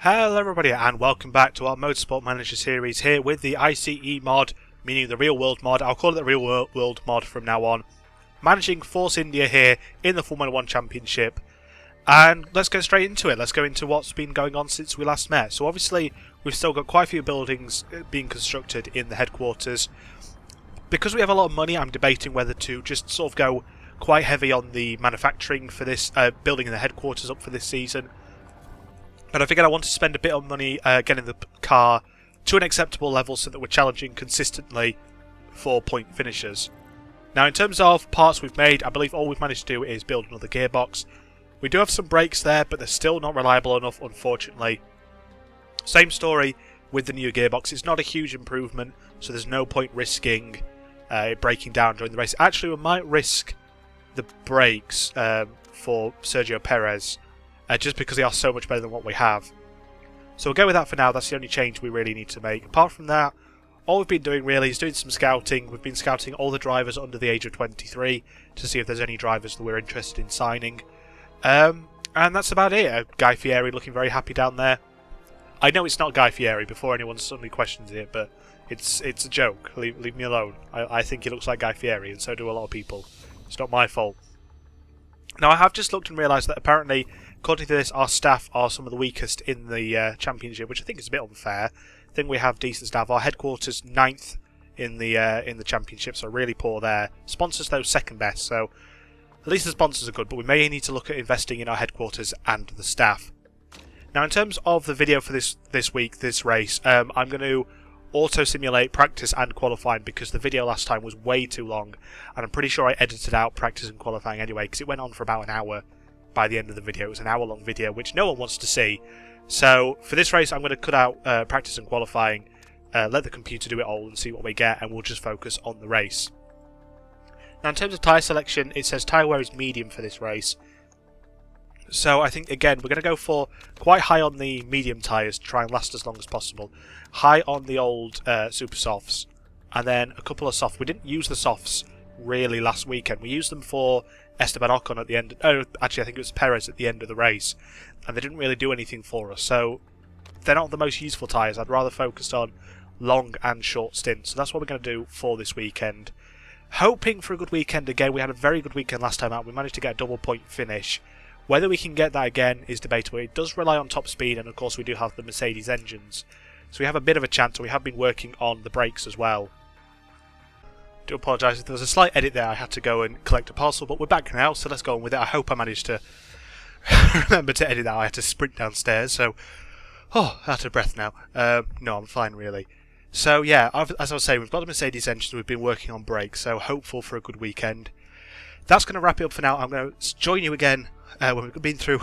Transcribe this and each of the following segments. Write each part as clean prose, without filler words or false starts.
Hello everybody and welcome back to our Motorsport Manager series here with the ICE mod, meaning the real world mod. I'll call it the real world mod from now on. Managing Force India here in the Formula 1 Championship. And let's go straight into it. Let's go into what's been going on since we last met. So obviously we've still got quite a few buildings being constructed in the headquarters. Because we have a lot of money, I'm debating whether to just sort of go quite heavy on the manufacturing for this, building the headquarters up for this season. But I figured I want to spend a bit of money getting the car to an acceptable level so that we're challenging consistently for point finishers. Now in terms of parts we've made, I believe all we've managed to do is build another gearbox. We do have some brakes there, but they're still not reliable enough, unfortunately. Same story with the new gearbox. It's not a huge improvement, so there's no point risking it breaking down during the race. Actually, we might risk the brakes for Sergio Perez, just because they are so much better than what we have. So we'll go with that for now. That's the only change we really need to make. Apart from that, all we've been doing really is doing some scouting. We've been scouting all the drivers under the age of 23 to see if there's any drivers that we're interested in signing. And that's about it. Guy Fieri looking very happy down there. I know it's not Guy Fieri before anyone suddenly questions it, but it's a joke. Leave me alone. I think he looks like Guy Fieri, and so do a lot of people. It's not my fault. Now, I have just looked and realised that apparently, according to this, our staff are some of the weakest in the championship, which I think is a bit unfair. I think we have decent staff. Our headquarters 9th in the championship, so really poor there. Sponsors, though, second best, so at least the sponsors are good, but we may need to look at investing in our headquarters and the staff. Now, in terms of the video for this race, I'm going to auto-simulate practice and qualifying because the video last time was way too long, and I'm pretty sure I edited out practice and qualifying anyway because it went on for about an hour by the end of the video. It was an hour-long video, which no one wants to see. So, for this race, I'm going to cut out practice and qualifying, let the computer do it all and see what we get, and we'll just focus on the race. Now, in terms of tyre selection, it says tyre wear is medium for this race. So I think, again, we're going to go for quite high on the medium tyres to try and last as long as possible. High on the old super softs. And then a couple of softs. We didn't use the softs really last weekend. We used them for Esteban Ocon at the end. Oh, actually, I think it was Perez at the end of the race. And they didn't really do anything for us. So they're not the most useful tyres. I'd rather focus on long and short stints. So that's what we're going to do for this weekend. Hoping for a good weekend again. We had a very good weekend last time out. We managed to get a double point finish. Whether we can get that again is debatable. It does rely on top speed, and of course we do have the Mercedes engines. So we have a bit of a chance, and we have been working on the brakes as well. I do apologise if there was a slight edit there. I had to go and collect a parcel, but we're back now, so let's go on with it. I hope I managed to remember to edit that. I had to sprint downstairs, so out of breath now. No, I'm fine really. So yeah, as I was saying, we've got the Mercedes engines, we've been working on brakes, so hopeful for a good weekend. That's going to wrap it up for now. I'm going to join you again when we've been through...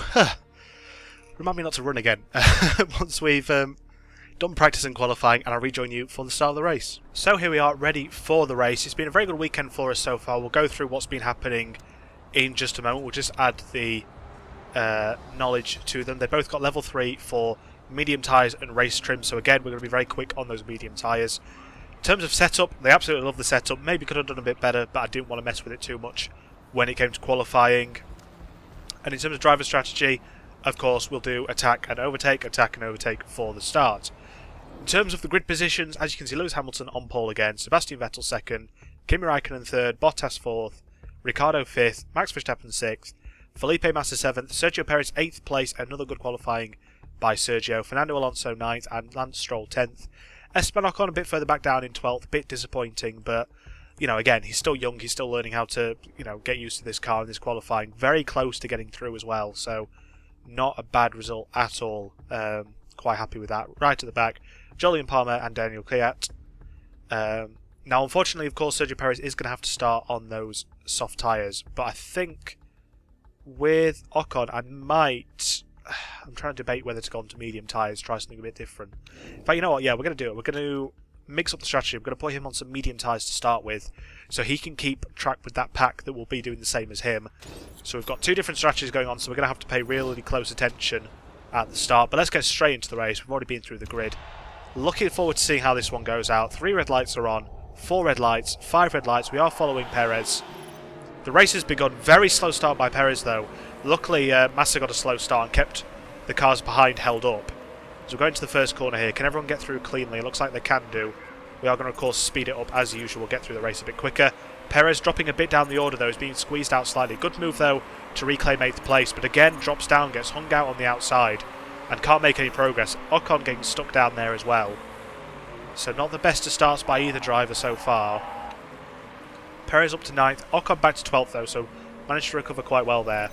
Remind me not to run again. Once we've done practice and qualifying, and I'll rejoin you for the start of the race. So here we are, ready for the race. It's been a very good weekend for us so far. We'll go through what's been happening in just a moment. We'll just add the knowledge to them. They both got level 3 for medium tyres and race trim, so again, we're going to be very quick on those medium tyres. In terms of setup, they absolutely love the setup. Maybe could have done a bit better, but I didn't want to mess with it too much when it came to qualifying. And in terms of driver strategy, of course, we'll do attack and overtake for the start. In terms of the grid positions, as you can see, Lewis Hamilton on pole again, Sebastian Vettel second, Kimi Raikkonen third, Bottas fourth, Ricciardo fifth, Max Verstappen sixth, Felipe Massa seventh, Sergio Perez 8th place, another good qualifying by Sergio, Fernando Alonso 9th, and Lance Stroll 10th. Esteban Ocon a bit further back down in 12th, a bit disappointing, but you know, again, he's still young, he's still learning how to, you know, get used to this car and this qualifying. Very close to getting through as well, so not a bad result at all. Quite happy with that. Right at the back, Jolyon Palmer and Daniel Kvyat. Now, unfortunately, of course, Sergio Perez is going to have to start on those soft tyres, but I think with Ocon, I'm trying to debate whether to go on to medium tyres, try something a bit different. But you know what, yeah, we're going to do it. We're going to mix up the strategy. We're going to put him on some medium tyres to start with, so he can keep track with that pack that will be doing the same as him. So we've got two different strategies going on, so we're going to have to pay really close attention at the start. But let's get straight into the race. We've already been through the grid. Looking forward to seeing how this one goes out. 3 red lights are on, 4 red lights, 5 red lights. We are following Perez. The race has begun. Very slow start by Perez though. Luckily Massa got a slow start and kept the cars behind held up. So we're going to the first corner here. Can everyone get through cleanly? It looks like they can do. We are going to, of course, speed it up as usual, get through the race a bit quicker. Perez dropping a bit down the order, though. He's being squeezed out slightly. Good move, though, to reclaim 8th place, but again, drops down, gets hung out on the outside, and can't make any progress. Ocon getting stuck down there as well. So not the best of starts by either driver so far. Perez up to 9th. Ocon back to 12th, though, so managed to recover quite well there.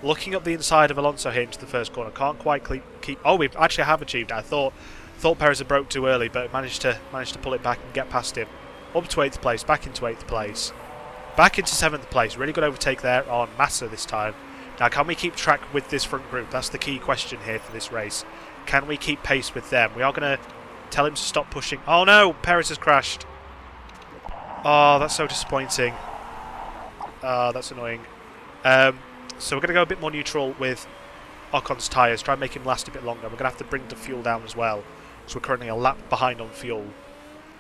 Looking up the inside of Alonso here into the first corner. Can't quite keep... Oh, we actually have achieved it. I thought Perez had broke too early, but managed to pull it back and get past him. Up to 8th place, back into 8th place. Back into 7th place. Really good overtake there on Massa this time. Now, can we keep track with this front group? That's the key question here for this race. Can we keep pace with them? We are going to tell him to stop pushing. Oh no, Perez has crashed. Oh, that's so disappointing. That's annoying. So we're going to go a bit more neutral with Ocon's tyres, try and make him last a bit longer. We're going to have to bring the fuel down as well, so we're currently a lap behind on fuel.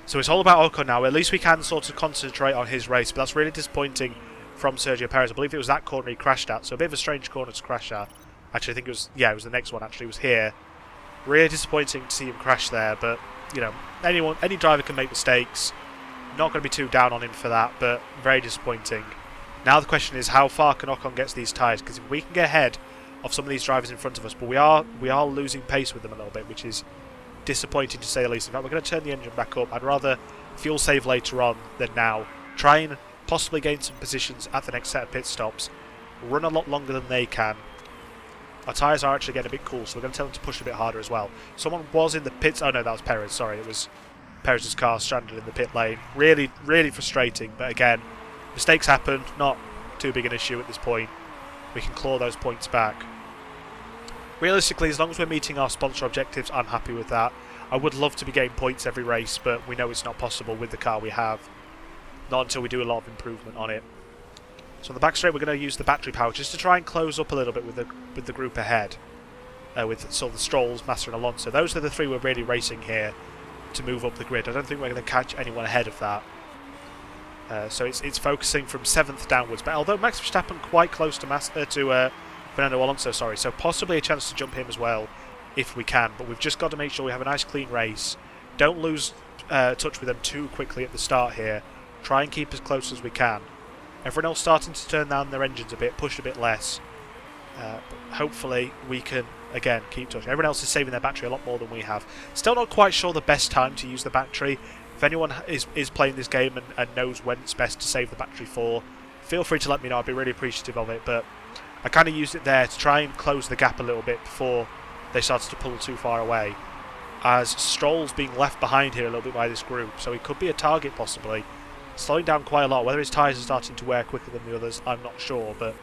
So it's all about Ocon now. At least we can sort of concentrate on his race, but that's really disappointing from Sergio Perez. I believe it was that corner he crashed at, so a bit of a strange corner to crash at. Actually, I think it was, yeah, it was the next one actually, it was here. Really disappointing to see him crash there, but, you know, any driver can make mistakes. Not going to be too down on him for that, but very disappointing. Now the question is, how far can Ocon get to these tyres? Because if we can get ahead of some of these drivers in front of us, but we are losing pace with them a little bit, which is disappointing to say the least. In fact, we're going to turn the engine back up. I'd rather fuel save later on than now. Try and possibly gain some positions at the next set of pit stops. Run a lot longer than they can. Our tyres are actually getting a bit cool, so we're going to tell them to push a bit harder as well. Someone was in the pits. Oh no, that was Perez. Sorry, it was Perez's car stranded in the pit lane. Really, really frustrating. But again, mistakes happen. Not too big an issue at this point. We can claw those points back. Realistically, as long as we're meeting our sponsor objectives, I'm happy with that. I would love to be getting points every race, but we know it's not possible with the car we have. Not until we do a lot of improvement on it. So on the back straight, we're going to use the battery power just to try and close up a little bit with the group ahead. With sort of the Strolls, Massa and Alonso. Those are the three we're really racing here to move up the grid. I don't think we're going to catch anyone ahead of that. So it's focusing from 7th downwards. But although Max Verstappen quite close to Fernando Alonso, sorry, so possibly a chance to jump him as well if we can. But we've just got to make sure we have a nice clean race. Don't lose touch with them too quickly at the start here. Try and keep as close as we can. Everyone else starting to turn down their engines a bit, push a bit less. But hopefully we can, again, keep touching. Everyone else is saving their battery a lot more than we have. Still not quite sure the best time to use the battery. If anyone is playing this game and knows when it's best to save the battery for, feel free to let me know. I'd be really appreciative of it. But I kind of used it there to try and close the gap a little bit before they started to pull too far away. As Stroll's being left behind here a little bit by this group, so he could be a target possibly. Slowing down quite a lot. Whether his tyres are starting to wear quicker than the others, I'm not sure, but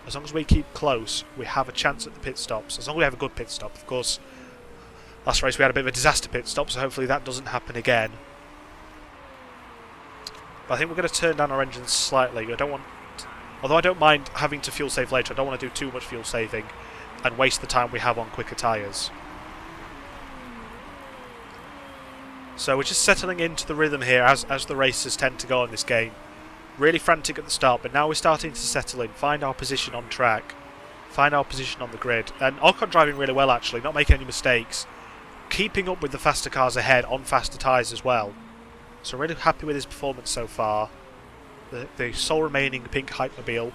as long as we keep close, we have a chance at the pit stops. As long as we have a good pit stop, of course. Last race we had a bit of a disaster pit stop, so hopefully that doesn't happen again. But I think we're going to turn down our engines slightly. Although I don't mind having to fuel save later, I don't want to do too much fuel saving and waste the time we have on quicker tyres. So we're just settling into the rhythm here as the races tend to go in this game. Really frantic at the start, but now we're starting to settle in, find our position on track, find our position on the grid. And Ocon driving really well actually, not making any mistakes. Keeping up with the faster cars ahead on faster tyres as well. So really happy with his performance so far. The sole remaining pink Hypermobile.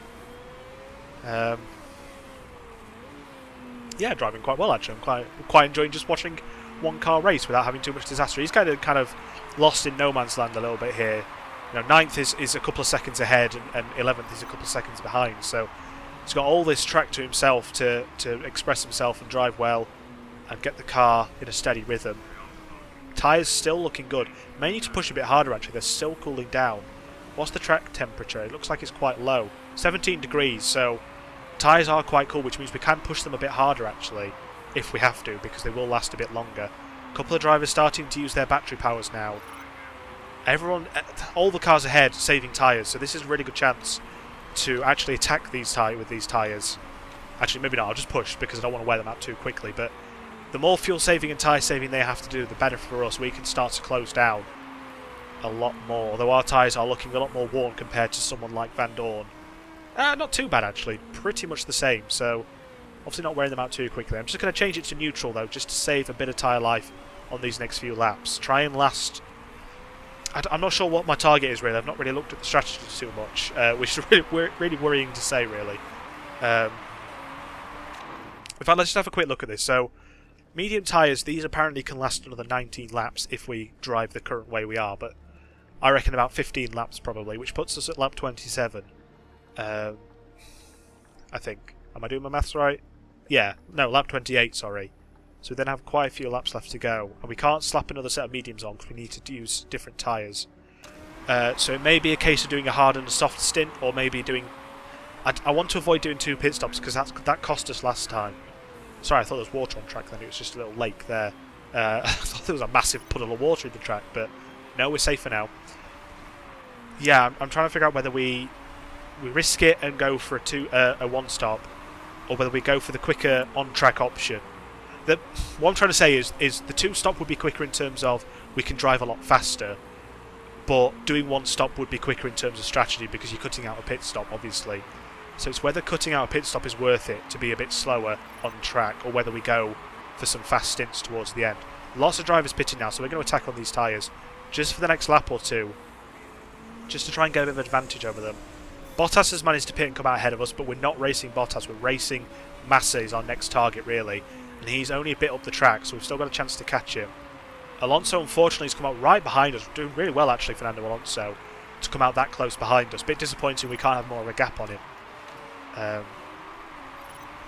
Yeah, driving quite well actually. I'm quite enjoying just watching one car race without having too much disaster. He's kind of lost in no man's land a little bit here. You know, 9th is a couple of seconds ahead and 11th is a couple of seconds behind. So he's got all this track to himself to express himself and drive well and get the car in a steady rhythm. Tyres still looking good. May need to push a bit harder actually. They're still cooling down. What's the track temperature? It looks like it's quite low. 17 degrees, so tyres are quite cool, which means we can push them a bit harder actually, if we have to, because they will last a bit longer. A couple of drivers starting to use their battery powers now. Everyone, all the cars ahead, saving tyres, so this is a really good chance to actually attack these with these tyres. Actually, maybe not, I'll just push because I don't want to wear them out too quickly, but the more fuel saving and tyre saving they have to do, the better for us. We can start to close down a lot more, although our tyres are looking a lot more worn compared to someone like Van Dorn. Not too bad actually, pretty much the same, so Obviously not wearing them out too quickly. I'm just going to change it to neutral though, just to save a bit of tyre life on these next few laps. Try and last... I'm not sure what my target is really. I've not really looked at the strategy too much, which is really worrying to say really. In fact, let's just have a quick look at this. So, medium tyres, these apparently can last another 19 laps if we drive the current way we are, but I reckon about 15 laps probably, which puts us at lap 27. I think. Am I doing my maths right? Yeah, no, lap 28, sorry. So we then have quite a few laps left to go, and we can't slap another set of mediums on because we need to use different tyres. So it may be a case of doing a hard and a soft stint, or maybe doing... I want to avoid doing 2 pit stops because that cost us last time. Sorry, I thought there was water on track then, it was just a little lake there. I thought there was a massive puddle of water in the track, but no, we're safe for now. Yeah, I'm trying to figure out whether we risk it and go for a one stop, or whether we go for the quicker on-track option. What I'm trying to say is the 2 stop would be quicker in terms of we can drive a lot faster, but doing 1 stop would be quicker in terms of strategy because you're cutting out a pit stop, obviously. So it's whether cutting out a pit stop is worth it to be a bit slower on track, or whether we go for some fast stints towards the end. Lots of drivers pitting now, so we're going to attack on these tyres just for the next lap or 2, just to try and get a bit of advantage over them. Bottas has managed to pit and come out ahead of us, but we're not racing Bottas, we're racing Massa is our next target really, and he's only a bit up the track, so we've still got a chance to catch him. Alonso unfortunately has come out right behind us, doing really well actually, Fernando Alonso, to come out that close behind us. Bit disappointing we can't have more of a gap on him.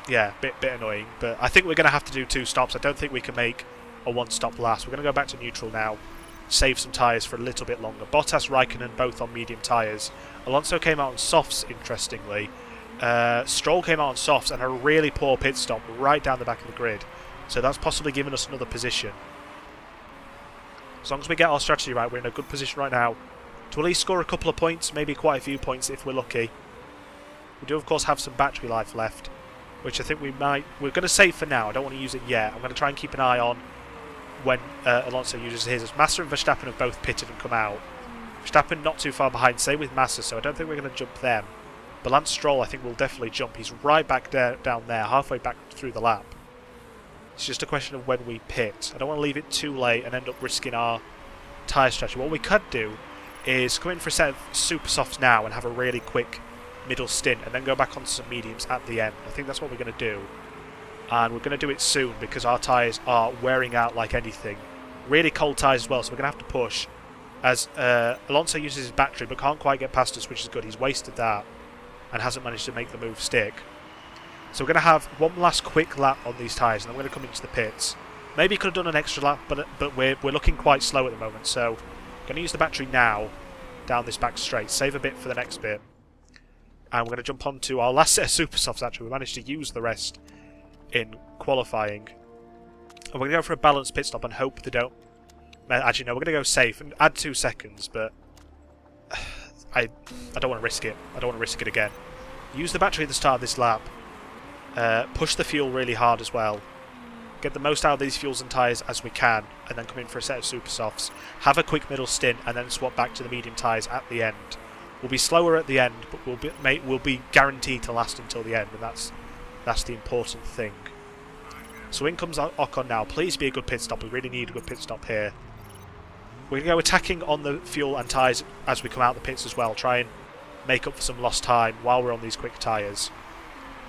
Yeah, bit annoying, but I think we're going to have to do 2 stops. I don't think we can make a 1 stop last. We're going to go back to neutral now, save some tyres for a little bit longer. Bottas, Raikkonen both on medium tyres. Alonso came out on softs, interestingly. Stroll came out on softs and a really poor pit stop right down the back of the grid. So that's possibly given us another position. As long as we get our strategy right, we're in a good position right now to at least score a couple of points, maybe quite a few points if we're lucky. We do of course have some battery life left, which I think we're going to save for now. I don't want to use it yet. I'm going to try and keep an eye on when Alonso uses his. As Massa and Verstappen have both pitted and come out. Verstappen not too far behind, same with Massa, so I don't think we're going to jump them. But Lance Stroll I think will definitely jump. He's right back down there, halfway back through the lap. It's just a question of when we pit. I don't want to leave it too late and end up risking our tyre strategy. What we could do is come in for a set of super softs now and have a really quick middle stint and then go back onto some mediums at the end. I think that's what we're going to do. And we're going to do it soon because our tyres are wearing out like anything. Really cold tyres as well, so we're going to have to push. As Alonso uses his battery but can't quite get past us, which is good. He's wasted that and hasn't managed to make the move stick. So we're going to have one last quick lap on these tyres and then we're going to come into the pits. Maybe could have done an extra lap, but we're looking quite slow at the moment, so I'm going to use the battery now down this back straight, save a bit for the next bit. And we're going to jump on to our last set of super softs actually. We managed to use the rest in qualifying. And we're going to go for a balanced pit stop and hope they don't... Actually no, we're going to go safe and add 2 seconds, but I don't want to risk it. I don't want to risk it again. Use the battery at the start of this lap. Push the fuel really hard as well. Get the most out of these fuels and tyres as we can, and then come in for a set of super softs. Have a quick middle stint, and then swap back to the medium tyres at the end. We'll be slower at the end, but we'll be guaranteed to last until the end, and that's the important thing. So in comes Ocon now. Please be a good pit stop. We really need a good pit stop here. We're going to go attacking on the fuel and tyres as we come out the pits as well. Try and make up for some lost time while we're on these quick tyres.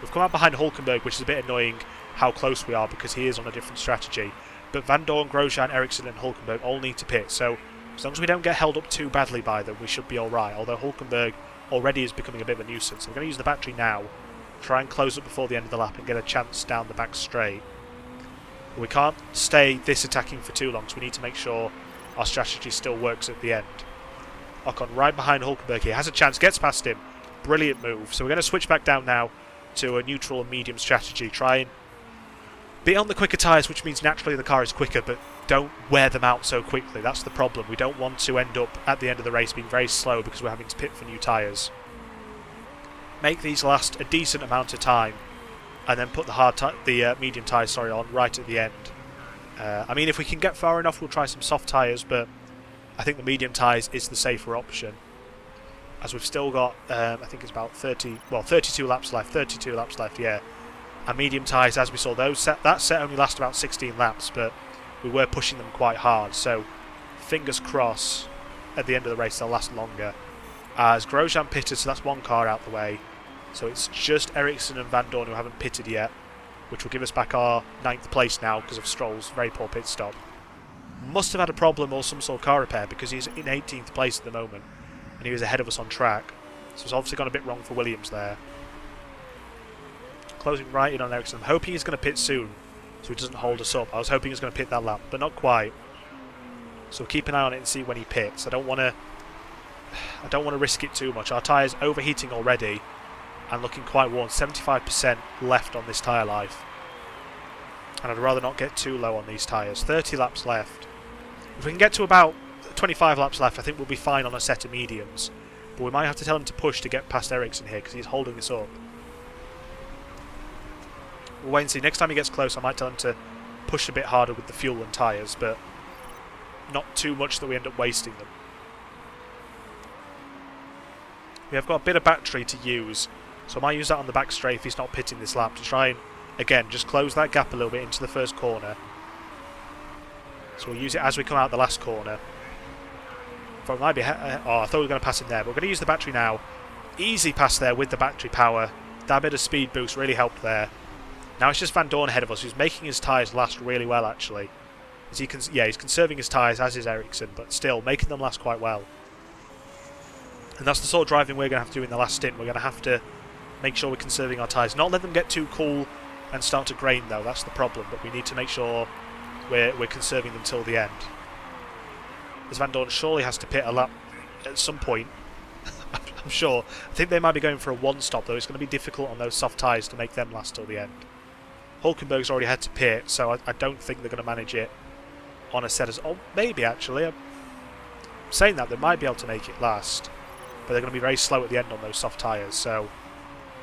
We've come out behind Hulkenberg, which is a bit annoying how close we are because he is on a different strategy. But Van Dorn, Grosjean, Ericsson and Hulkenberg all need to pit, so as long as we don't get held up too badly by them, we should be alright. Although Hulkenberg already is becoming a bit of a nuisance. So we're going to use the battery now, try and close up before the end of the lap and get a chance down the back straight. But we can't stay this attacking for too long, so we need to make sure our strategy still works at the end. Ocon right behind Hulkenberg here, has a chance, gets past him. Brilliant move. So we're going to switch back down now to a neutral and medium strategy. Try and be on the quicker tyres, which means naturally the car is quicker, but don't wear them out so quickly. That's the problem. We don't want to end up at the end of the race being very slow because we're having to pit for new tyres. Make these last a decent amount of time and then put the medium tyres on right at the end. I mean, if we can get far enough, we'll try some soft tyres, but I think the medium tyres is the safer option. As we've still got, I think it's about 32 laps left, yeah. And medium tyres, as we saw, that set only lasted about 16 laps, but we were pushing them quite hard. So fingers crossed, at the end of the race they'll last longer. As Grosjean pitted, so that's one car out the way. So it's just Ericsson and Van Dorn who haven't pitted yet, which will give us back our 9th place now because of Stroll's very poor pit stop. Must have had a problem or some sort of car repair because he's in 18th place at the moment and he was ahead of us on track. So it's obviously gone a bit wrong for Williams there. Closing right in on Ericsson. I'm hoping he's going to pit soon so he doesn't hold us up. I was hoping he was going to pit that lap, but not quite. So keep an eye on it and see when he pits. I don't want to risk it too much. Our tyres overheating already and looking quite worn. 75% left on this tyre life. And I'd rather not get too low on these tyres. 30 laps left. If we can get to about 25 laps left, I think we'll be fine on a set of mediums. But we might have to tell him to push to get past Ericsson here because he's holding us up. We'll wait and see. Next time he gets close, I might tell him to push a bit harder with the fuel and tyres, but not too much that we end up wasting them. We have got a bit of battery to use, so I might use that on the back straight if he's not pitting this lap to try and, again, just close that gap a little bit into the first corner. So we'll use it as we come out the last corner. But it might be I thought we were going to pass him there, but we're going to use the battery now. Easy pass there with the battery power. That bit of speed boost really helped there. Now it's just Van Dorn ahead of us, who's making his tyres last really well, actually. As he's conserving his tyres, as is Ericsson, but still making them last quite well. And that's the sort of driving we're going to have to do in the last stint. We're going to have to make sure we're conserving our tyres. Not let them get too cool and start to grain, though. That's the problem. But we need to make sure we're conserving them till the end. As Van Dorn surely has to pit a lap at some point. I'm sure. I think they might be going for a one-stop, though. It's going to be difficult on those soft tyres to make them last till the end. Hulkenberg's already had to pit, so I don't think they're going to manage it on a set as... Oh, maybe, actually. I'm saying that, they might be able to make it last. But they're going to be very slow at the end on those soft tyres, so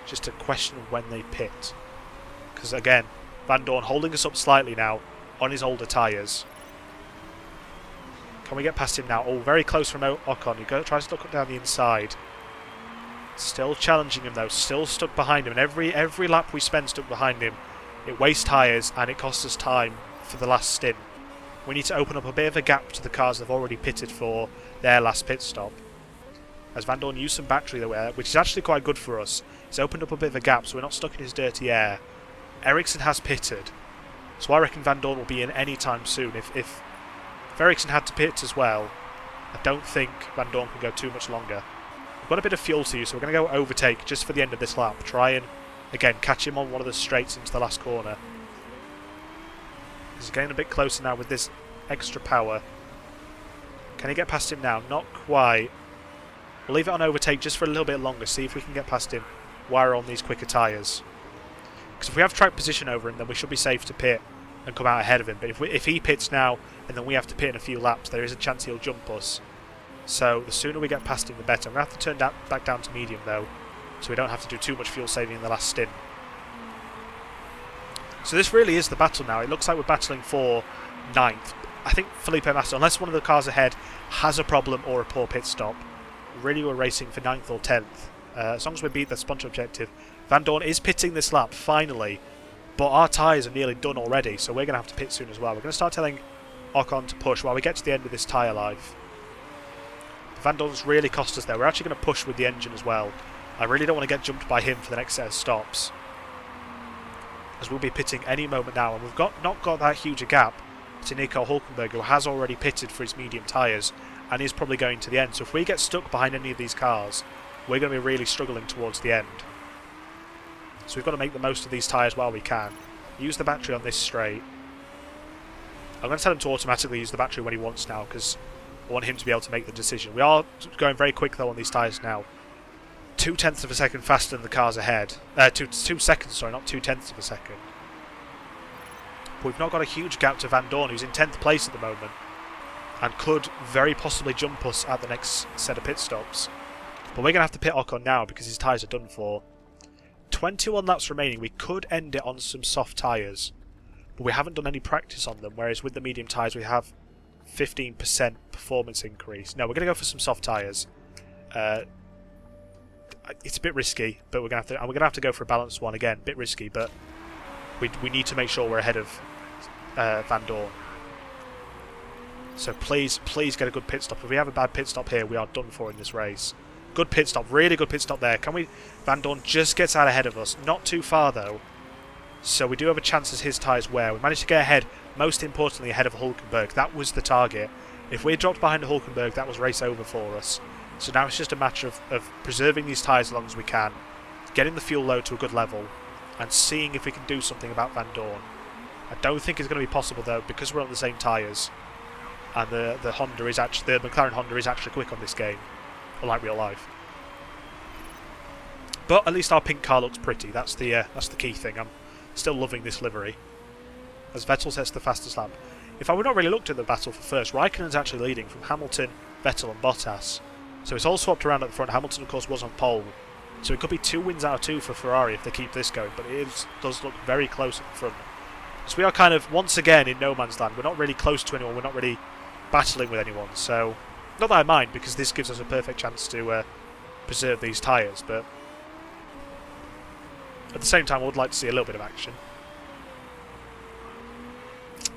just a question of when they pit. Because, again, Van Dorn holding us up slightly now on his older tyres. Can we get past him now? Oh, very close from Ocon. He tries to look down the inside. Still challenging him, though. Still stuck behind him. And every lap we spend stuck behind him, it wastes tyres and it costs us time for the last stint. We need to open up a bit of a gap to the cars that have already pitted for their last pit stop. As Van Dorn used some battery there, which is actually quite good for us. He's opened up a bit of a gap so we're not stuck in his dirty air. Ericsson has pitted, so I reckon Van Dorn will be in any time soon. If Ericsson had to pit as well, I don't think Van Dorn can go too much longer. We've got a bit of fuel to use, so we're going to go overtake just for the end of this lap. Try and, again, catch him on one of the straights into the last corner. He's getting a bit closer now with this extra power. Can he get past him now? Not quite. We'll leave it on overtake just for a little bit longer, see if we can get past him while we're on these quicker tyres. Because if we have track position over him, then we should be safe to pit and come out ahead of him. But if he pits now and then we have to pit in a few laps, there is a chance he'll jump us. So the sooner we get past him, the better. I'm going to have to turn back down to medium, though, so we don't have to do too much fuel saving in the last stint. So this really is the battle now. It looks like we're battling for 9th. I think Felipe Massa, unless one of the cars ahead has a problem or a poor pit stop, really we're racing for 9th or 10th. As long as we beat the sponsor objective. Van Dorn is pitting this lap, finally, but our tyres are nearly done already, so we're going to have to pit soon as well. We're going to start telling Ocon to push while we get to the end of this tyre life. Van Dorn's really cost us there. We're actually going to push with the engine as well. I really don't want to get jumped by him for the next set of stops, as we'll be pitting any moment now, and we've not got that huge a gap to Nico Hulkenberg, who has already pitted for his medium tyres and is probably going to the end. So if we get stuck behind any of these cars, we're going to be really struggling towards the end. So we've got to make the most of these tyres while we can. Use the battery on this straight. I'm going to tell him to automatically use the battery when he wants now, because I want him to be able to make the decision. We are going very quick, though, on these tyres now. 0.2 of a second faster than the cars ahead. 2 seconds, sorry, not 0.2 of a second. But we've not got a huge gap to Van Dorn, who's in 10th place at the moment, and could very possibly jump us at the next set of pit stops. But we're going to have to pit Ocon now because his tyres are done for. 21 laps remaining. We could end it on some soft tyres, but we haven't done any practice on them, whereas with the medium tyres we have 15% performance increase. No, we're going to go for some soft tyres. It's a bit risky, but we're going to have to go for a balanced one again. Bit risky, but we need to make sure we're ahead of Van Dorn. So please get a good pit stop. If we have a bad pit stop here, we are done for in this race. Good pit stop, really good pit stop there. Can we? Van Dorn just gets out ahead of us. Not too far though. So we do have a chance as his tyres wear. We managed to get ahead, most importantly ahead of Hulkenberg. That was the target. If we dropped behind Hulkenberg, that was race over for us. So now it's just a matter of preserving these tyres as long as we can, getting the fuel load to a good level, and seeing if we can do something about Van Dorn. I don't think it's going to be possible though, because we're on the same tyres. And the McLaren Honda is actually quick on this game, unlike real life. But at least our pink car looks pretty. That's the key thing. I'm still loving this livery. As Vettel sets the fastest lap. If I would not really looked at the battle for first, Raikkonen's actually leading from Hamilton, Vettel, and Bottas. So it's all swapped around at the front. Hamilton, of course, was on pole. So it could be 2 wins out of 2 for Ferrari if they keep this going. But it does look very close at the front. So we are kind of once again in no man's land. We're not really close to anyone. We're not really battling with anyone, so not that I mind, because this gives us a perfect chance to preserve these tyres, but at the same time I would like to see a little bit of action.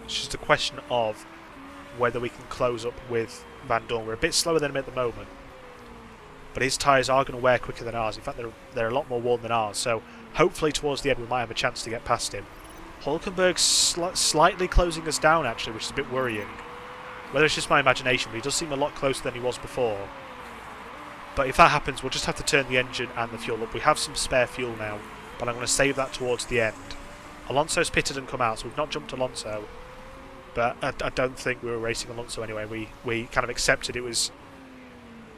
It's just a question of whether we can close up with Van Dorn. We're a bit slower than him at the moment, but his tyres are going to wear quicker than ours. In fact, they're a lot more worn than ours, so hopefully towards the end we might have a chance to get past him. Hulkenberg's slightly closing us down actually, which is a bit worrying. Whether it's just my imagination, but he does seem a lot closer than he was before. But if that happens, we'll just have to turn the engine and the fuel up. We have some spare fuel now, but I'm going to save that towards the end. Alonso's pitted and come out, so we've not jumped Alonso. But I don't think we were racing Alonso anyway. We kind of accepted it was...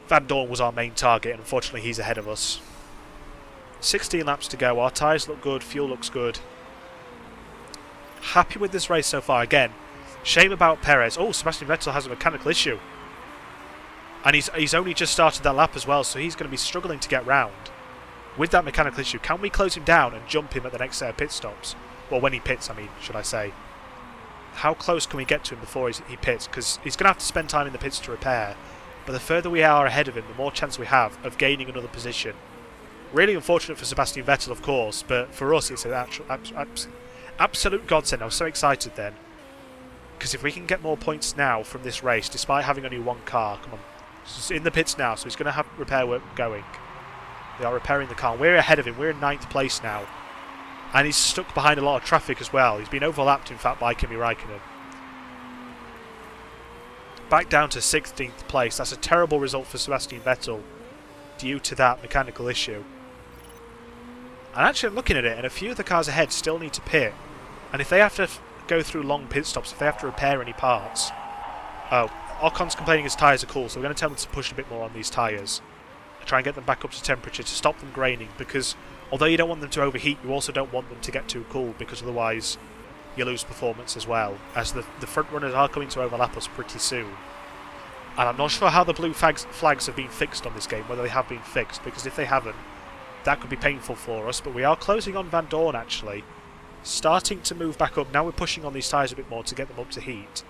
Van Dorn was our main target, and unfortunately he's ahead of us. 16 laps to go. Our tyres look good, fuel looks good. Happy with this race so far. Again, shame about Perez. Oh, Sebastian Vettel has a mechanical issue. And he's only just started that lap as well, so he's going to be struggling to get round. With that mechanical issue, can we close him down and jump him at the next set of pit stops? Well, when he pits, I mean, should I say. How close can we get to him before he pits? Because he's going to have to spend time in the pits to repair. But the further we are ahead of him, the more chance we have of gaining another position. Really unfortunate for Sebastian Vettel, of course, but for us it's an absolute godsend. I was so excited then. Because if we can get more points now from this race, despite having only one car, come on. He's in the pits now, so he's going to have repair work going. They are repairing the car. We're ahead of him. We're in 9th place now. And he's stuck behind a lot of traffic as well. He's been overlapped, in fact, by Kimi Raikkonen. Back down to 16th place. That's a terrible result for Sebastian Vettel due to that mechanical issue. And actually, I'm looking at it, and a few of the cars ahead still need to pit. And if they have to go through long pit stops, if they have to repair any parts... Oh, Ocon's complaining his tyres are cool, so we're going to tell them to push a bit more on these tyres. Try and get them back up to temperature to stop them graining, because although you don't want them to overheat, you also don't want them to get too cool, because otherwise you lose performance as well, as the front runners are coming to overlap us pretty soon. And I'm not sure how the blue flags have been fixed on this game, whether they have been fixed, because if they haven't, that could be painful for us. But we are closing on Van Dorn actually, starting to move back up. Now we're pushing on these tyres a bit more to get them up to heat.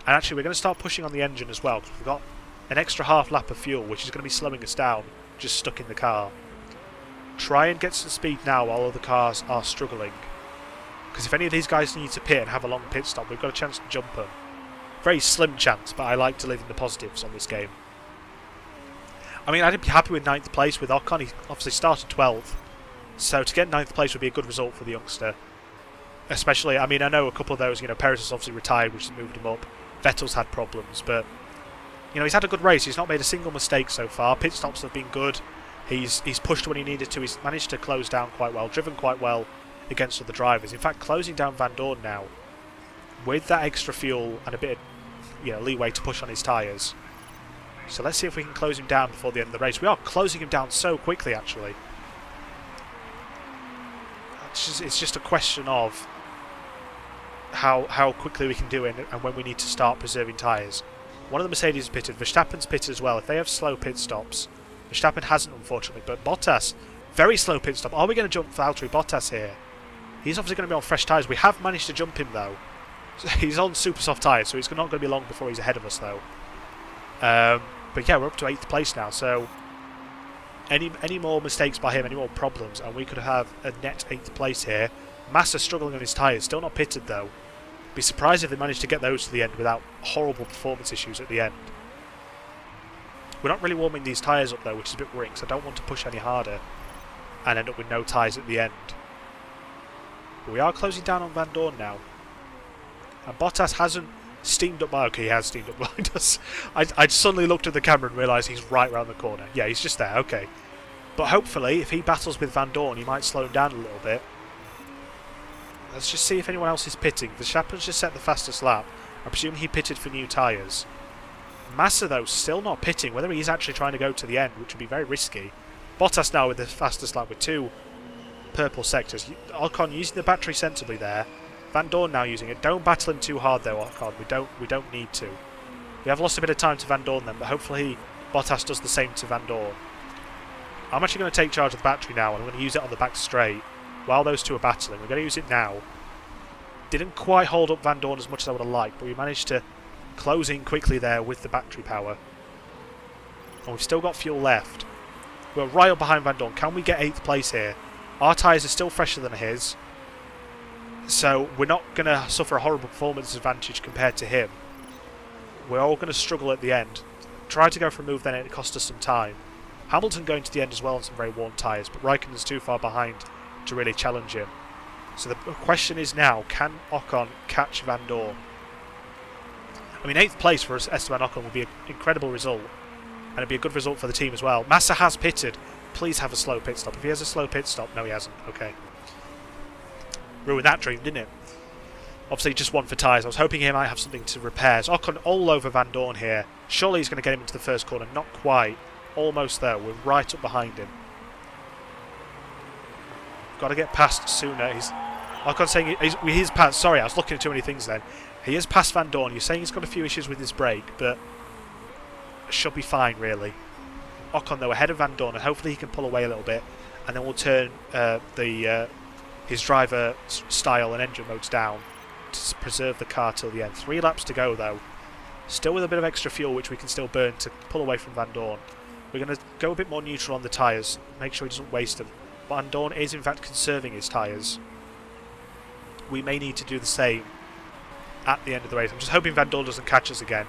And actually we're going to start pushing on the engine as well, because we've got an extra half lap of fuel, which is going to be slowing us down, just stuck in the car. Try and get some speed now while other cars are struggling. Because if any of these guys need to pit and have a long pit stop, we've got a chance to jump them. Very slim chance, but I like to live in the positives on this game. I mean, I'd be happy with 9th place with Ocon. He obviously started 12th. So to get 9th place would be a good result for the youngster. Especially, I mean, I know a couple of those, Perez has obviously retired, which has moved him up. Vettel's had problems, but, he's had a good race. He's not made a single mistake so far. Pit stops have been good. He's pushed when he needed to. He's managed to close down quite well, driven quite well against other drivers. In fact, closing down Van Dorn now, with that extra fuel and a bit of leeway to push on his tyres. So let's see if we can close him down before the end of the race. We are closing him down so quickly, actually. It's just a question of how quickly we can do it and when we need to start preserving tyres. One of the Mercedes is pitted. Verstappen's pitted as well. If they have slow pit stops, Verstappen hasn't, unfortunately, but Bottas, very slow pit stop. Are we going to jump Valtteri Bottas here? He's obviously going to be on fresh tyres. We have managed to jump him, though. He's on super soft tyres, so he's not going to be long before he's ahead of us, though. But yeah, we're up to 8th place now, so any more mistakes by him, any more problems, and we could have a net 8th place here. Massa struggling on his tyres, still not pitted though. Be surprised if they managed to get those to the end without horrible performance issues at the end. We're not really warming these tyres up though, which is a bit worrying, because I don't want to push any harder and end up with no tyres at the end. But we are closing down on Van Dorn now. And Bottas hasn't steamed up by... Okay, he has steamed up behind us. I suddenly looked at the camera and realised he's right round the corner. Yeah, he's just there, okay. But hopefully, if he battles with Van Dorn, he might slow him down a little bit. Let's just see if anyone else is pitting. Verstappen's just set the fastest lap. I presume he pitted for new tyres. Massa, though, still not pitting, whether he's actually trying to go to the end, which would be very risky. Bottas now with the fastest lap with 2 purple sectors. Ocon using the battery sensibly there. Van Dorn now using it. Don't battle him too hard though, Ocon. We don't need to. We have lost a bit of time to Van Dorn then, but hopefully Bottas does the same to Van Dorn. I'm actually going to take charge of the battery now, and I'm going to use it on the back straight while those two are battling. We're going to use it now. Didn't quite hold up Van Dorn as much as I would have liked, but we managed to close in quickly there with the battery power. And we've still got fuel left. We're right up behind Van Dorn. Can we get 8th place here? Our tyres are still fresher than his, so we're not going to suffer a horrible performance disadvantage compared to him. We're all going to struggle at the end. Try to go for a move then, it cost us some time. Hamilton going to the end as well on some very worn tyres, but Raikkonen's too far behind to really challenge him. So the question is now, can Ocon catch Van Dorn? I mean, 8th place for Esteban Ocon would be an incredible result, and it'd be a good result for the team as well. Massa has pitted. Please have a slow pit stop. If he has a slow pit stop... No, he hasn't. Okay. Ruined that dream, didn't it? Obviously, just one for tyres. I was hoping he might have something to repair. So Ocon all over Van Dorn here. Surely he's going to get him into the first corner. Not quite. Almost there. We're right up behind him. Got to get past sooner. Ocon's saying he's past... Sorry, I was looking at too many things then. He is past Van Dorn. You're saying he's got a few issues with his brake, but should be fine, really. Ocon, though, ahead of Van Dorn, and hopefully he can pull away a little bit, and then we'll turn his driver style and engine modes down to preserve the car till the end. 3 laps to go, though. Still with a bit of extra fuel, which we can still burn to pull away from Van Dorn. We're going to go a bit more neutral on the tyres, make sure he doesn't waste them. Van Dorn is, in fact, conserving his tyres. We may need to do the same at the end of the race. I'm just hoping Van Dorn doesn't catch us again,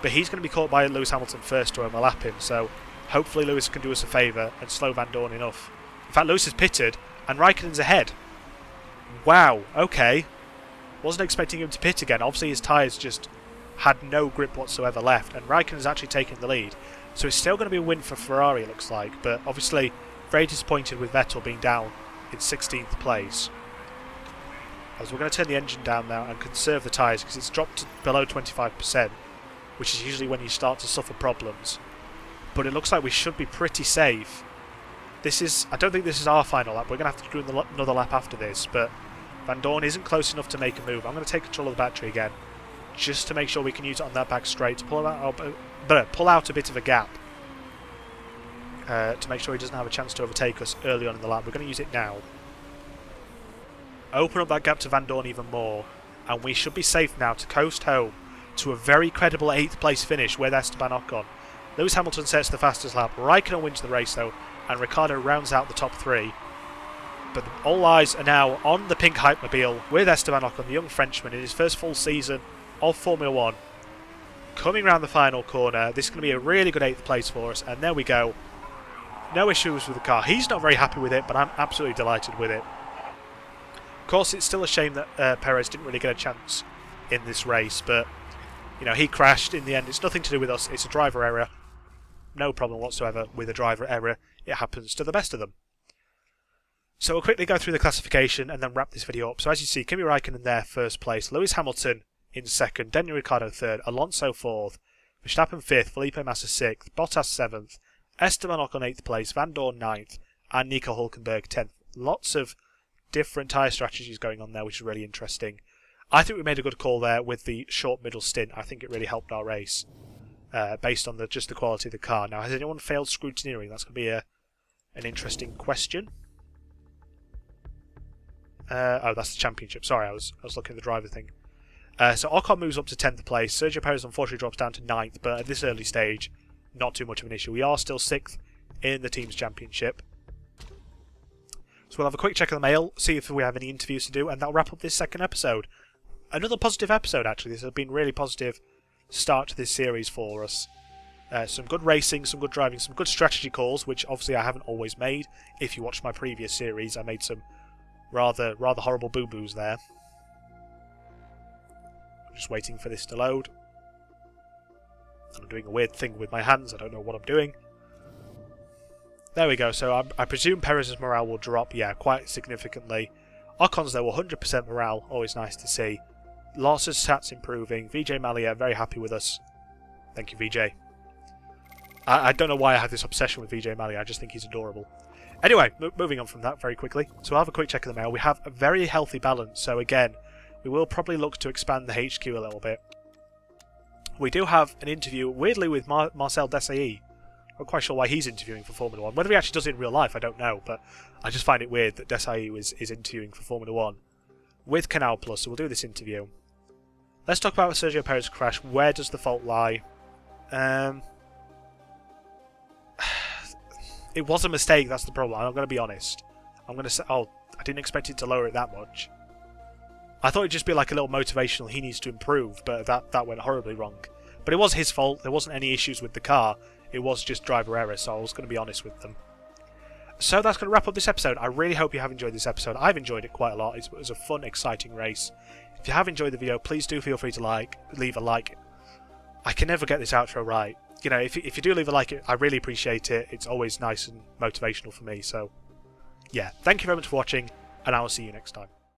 but he's going to be caught by Lewis Hamilton first to overlap him, so hopefully Lewis can do us a favour and slow Van Dorn enough. In fact, Lewis has pitted and Raikkonen's ahead. Wow, okay. Wasn't expecting him to pit again. Obviously his tyres just had no grip whatsoever left, and Raikkonen's actually taken the lead. So it's still going to be a win for Ferrari, it looks like, but obviously very disappointed with Vettel being down in 16th place. As we're going to turn the engine down now and conserve the tyres because it's dropped to below 25%, which is usually when you start to suffer problems. But it looks like we should be pretty safe. I don't think this is our final lap. We're going to have to do another lap after this, but Van Dorn isn't close enough to make a move. I'm going to take control of the battery again, just to make sure we can use it on that back straight to pull out a bit of a gap, to make sure he doesn't have a chance to overtake us early on in the lap. We're going to use it now. Open up that gap to Van Dorn even more, and we should be safe now to coast home to a very credible 8th place finish with Esteban Ocon. Lewis Hamilton sets the fastest lap. Raikkonen wins the race though, and Ricciardo rounds out the top 3. But all eyes are now on the pink Hypemobile with Esteban Ocon, the young Frenchman, in his first full season of Formula 1. Coming round the final corner, this is going to be a really good 8th place for us, and there we go. No issues with the car. He's not very happy with it, but I'm absolutely delighted with it. Of course, it's still a shame that Perez didn't really get a chance in this race, but you know, he crashed in the end. It's nothing to do with us. It's a driver error. No problem whatsoever with a driver error. It happens to the best of them. So we'll quickly go through the classification and then wrap this video up. So as you see, Kimi Raikkonen there, first place. Lewis Hamilton in second. Daniel Ricciardo third. Alonso fourth. Verstappen fifth. Felipe Massa sixth. Bottas seventh. Esteban Ocon 8th place. Van Dorn 9th. And Nico Hülkenberg 10th. Lots of different tyre strategies going on there, which is really interesting. I think we made a good call there with the short middle stint. I think it really helped our race, based on just the quality of the car. Now, has anyone failed scrutineering? That's going to be an interesting question. Oh, that's the championship. Sorry, I was looking at the driver thing. So Ocon moves up to 10th place. Sergio Perez unfortunately drops down to 9th, but at this early stage, not too much of an issue. We are still 6th in the team's championship. So So we'll have a quick check of the mail, see if we have any interviews to do, and that'll wrap up this second episode. Another positive episode, actually. This has been really positive start to this series for us. Some good racing, some good driving, some good strategy calls, which obviously I haven't always made. If you watched my previous series, I made some rather horrible boo-boos there. I'm just waiting for this to load. I'm doing a weird thing with my hands, I don't know what I'm doing. There we go, so I presume Perez's morale will drop, yeah, quite significantly. Ocon's though, 100% morale, always nice to see. Lots of stats improving. VJ Malia, very happy with us. Thank you, VJ. I don't know why I have this obsession with VJ Malia, I just think he's adorable. Anyway, moving on from that very quickly. So I'll have a quick check of the mail. We have a very healthy balance, so again, we will probably look to expand the HQ a little bit. We do have an interview, weirdly, with Marcel Desailly. I'm not quite sure why he's interviewing for Formula 1. Whether he actually does it in real life, I don't know, but I just find it weird that Desailly is interviewing for Formula 1 with Canal Plus, so we'll do this interview. Let's talk about Sergio Perez's crash. Where does the fault lie? It was a mistake, that's the problem. I'm going to be honest. I'm going to say, oh, I didn't expect it to lower it that much. I thought it'd just be like a little motivational, he needs to improve, but that went horribly wrong. But it was his fault, there wasn't any issues with the car, it was just driver error, so I was going to be honest with them. So that's going to wrap up this episode. I really hope you have enjoyed this episode. I've enjoyed it quite a lot. It was a fun, exciting race. If you have enjoyed the video, please do feel free to leave a like. I can never get this outro right. You know, if you do leave a like, I really appreciate it. It's always nice and motivational for me. So, yeah, thank you very much for watching, and I will see you next time.